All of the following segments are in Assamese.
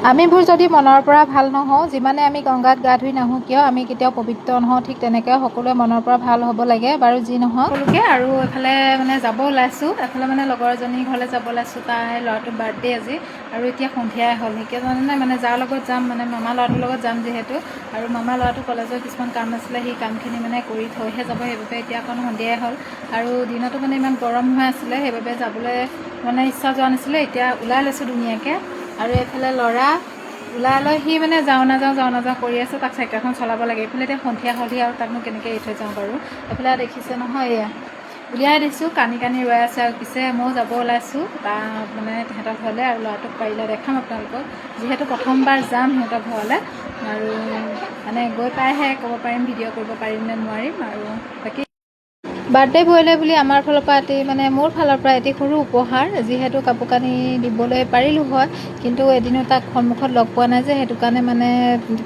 আমিবোৰ যদি মনৰ পৰা ভাল নহওঁ, যিমানে আমি গংগাত গা ধুই নাহোঁ কিয় আমি কেতিয়াও পবিত্ৰ নহওঁ। ঠিক তেনেকৈ সকলোৱে মনৰ পৰা ভাল হ'ব লাগে বাৰু, যি নহওক সকলোকে। আৰু এফালে মানে যাব ওলাইছোঁ, এফালে মানে লগৰ এজনীৰ ঘৰলৈ যাব ওলাইছোঁ। তাই ল'ৰাটোৰ বাৰ্থডে আজি, আৰু এতিয়া সন্ধিয়াই হ'ল। সেইকাৰণে মানে যাৰ লগত যাম, মানে মামা ল'ৰাটোৰ লগত যাম যিহেতু, আৰু মামা ল'ৰাটোৰ কলেজৰ কিছুমান কাম আছিলে, সেই কামখিনি মানে কৰি থৈহে যাব। সেইবাবে এতিয়া অকণ সন্ধিয়াই হ'ল, আৰু দিনতো মানে ইমান গৰম হৈ আছিলে, সেইবাবে যাবলৈ মানে ইচ্ছা যোৱা নাছিলে। এতিয়া ওলাই লৈছোঁ ধুনীয়াকৈ। আৰু এইফালে ল'ৰা ওলাই লৈ সি মানে যাওঁ নাযাওঁ কৰি আছে। তাক চাইকেলখন চলাব লাগে। এইফালে এতিয়া সন্ধিয়া হ'লহি, আৰু তাকনো কেনেকৈ এৰি থৈ যাওঁ বাৰু। এইফালে দেখিছে নহয়, এয়া উলিয়াই দিছোঁ, কানি ৰৈ আছে। আৰু পিছে ময়ো যাব ওলাইছোঁ তাৰ মানে তেহেঁতৰ ঘৰলৈ, আৰু ল'ৰাটোক পাৰিলে দেখাম আপোনালোকক, যিহেতু প্ৰথমবাৰ যাম সিহঁতৰ ঘৰলৈ। আৰু মানে গৈ পাইহে ক'ব পাৰিম ভিডিঅ' কৰিব পাৰিম নে নোৱাৰিম। আৰু বাকী বাৰ্থডে বয়লৈ বুলি আমাৰ ফালৰ পৰা মানে মোৰ ফালৰ পৰা এটি সৰু উপহাৰ, যিহেতু কাপোৰ কানি দিবলৈ পাৰিলোঁ হয়, কিন্তু এদিনো তাক সন্মুখত লগ পোৱা নাই যে, সেইটো কাৰণে মানে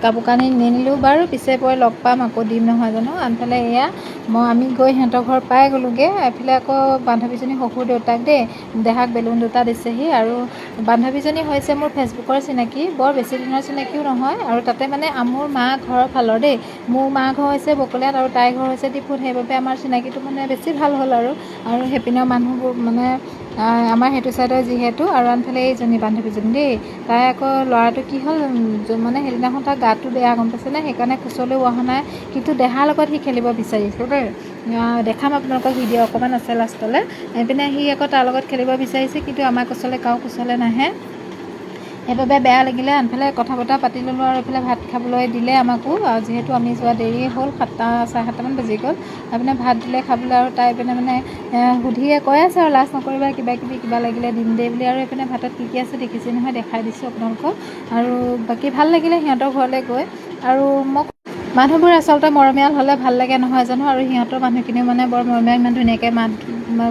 কাপোৰ কানি নিনিলোঁ বাৰু। পিছে পৰে লগ পাম, আকৌ দিম নহয় জানো। আনফালে এয়া আমি গৈ সিহঁতৰ ঘৰ পাই গ'লোগৈ। এফালে আকৌ বান্ধৱীজনী শহুৰ দেউতাক দেই, দেহাক বেলুন দুটা দিছেহি। আৰু বান্ধৱীজনী হৈছে মোৰ ফেচবুকৰ চিনাকি, বৰ বেছি দিনৰ চিনাকিও নহয়। আৰু তাতে মানে মোৰ মা ঘৰৰ ফালৰ দেই, মোৰ মা ঘৰ হৈছে বকলিয়াত আৰু তাইৰ ঘৰ হৈছে ডিফুত। সেইবাবে আমাৰ চিনাকিটো মানে বেছি ভাল হ'ল। আৰু সেইপিনৰ মানুহবোৰ মানে আমাৰ সেইটো চাইডৰ যিহেতু। আৰু আনফালে এইজনী বান্ধৱীজনী দেই, তাই আকৌ ল'ৰাটো কি হ'ল, মানে সেইদিনাখন তাৰ গাটো বেয়া, গম পাইছেনে, সেইকাৰণে কোচলৈও অহা নাই। কিন্তু দেহাৰ লগত সি খেলিব বিচাৰিছে দেই। দেখাম আপোনালোকক ভিডিঅ' অকণমান আছে লাষ্টলৈ। এইপিনে সি আকৌ তাৰ লগত খেলিব বিচাৰিছে, কিন্তু আমাৰ কোচলৈ কাৰো কোচলৈ নাহে, সেইবাবে বেয়া লাগিলে। আনফালে কথা বতৰা পাতি ল'লোঁ, আৰু এইফালে ভাত খাবলৈ দিলে আমাকো। যিহেতু আমি যোৱা দেৰি হ'ল, 7টা চাৰে 7টামান বাজি গ'ল। এইপিনে ভাত দিলে খাবলৈ, আৰু তাই এইপিনে মানে সুধিয়ে কৈ আছে আৰু লাজ নকৰিবা, কিবা লাগিলে দিম দেই বুলি। আৰু এইপিনে ভাতত কি আছে দেখিছে নহয়, দেখাই দিছোঁ আপোনালোকক। আৰু বাকী ভাল লাগিলে সিহঁতৰ ঘৰলৈ গৈ। আৰু মোক মানুহবোৰ আচলতে মৰমীয়াল হ'লে ভাল লাগে নহয় জানো। আৰু সিহঁতৰ মানুহখিনিও মানে বৰ মৰমীয়াল, ইমান ধুনীয়াকৈ মাত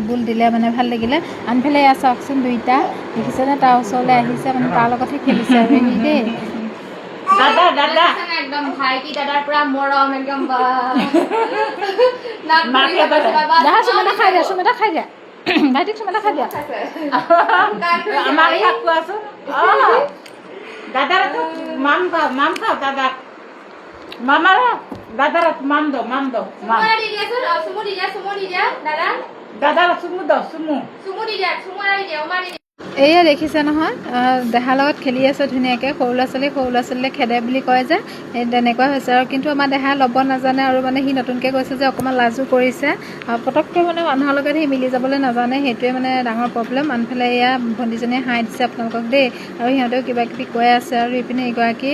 বোল দিলে মানে ভাল লাগিলে। আনফালে এয়া চাওকচোন, দুইটা দেখিছেনে, তাৰ ওচৰলৈ আহিছে, মানে তাৰ লগতহে খেলিছে আৰু সি দেই। দাদা একদম ভাইটি দাদাৰ পৰা মৰম একদম। চুমেটা খাই দিয়া ভাইটিক চুমেটা খাই দিয়া। আমাৰ ইয়াত কোৱাচোন, দাদাৰ মাম খাও দাদাক, মামাৰ দাদাৰ মাম দো দাদাৰ চুমু দি দিয়া। এয়া দেখিছে নহয়, দেহাৰ লগত খেলি আছে ধুনীয়াকৈ। সৰু ল'ৰা ছোৱালীলৈ খেদে বুলি কয় যে, সেই তেনেকুৱা হৈছে। আৰু কিন্তু আমাৰ দেহাই ল'ব নাজানে, আৰু মানে সি নতুনকৈ গৈছে যে অকণমান লাজো কৰিছে। পটককৈ মানে মানুহৰ লগত সি মিলি যাবলৈ নাজানে, সেইটোৱে মানে ডাঙৰ প্ৰব্লেম। আনফালে এয়া ভণ্টিজনীয়ে হাঁহি দিছে আপোনালোকক দেই, আৰু সিহঁতেও কিবা কিবি কৈ আছে। আৰু ইপিনে এগৰাকী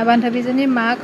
বান্ধৱীজনীৰ মাক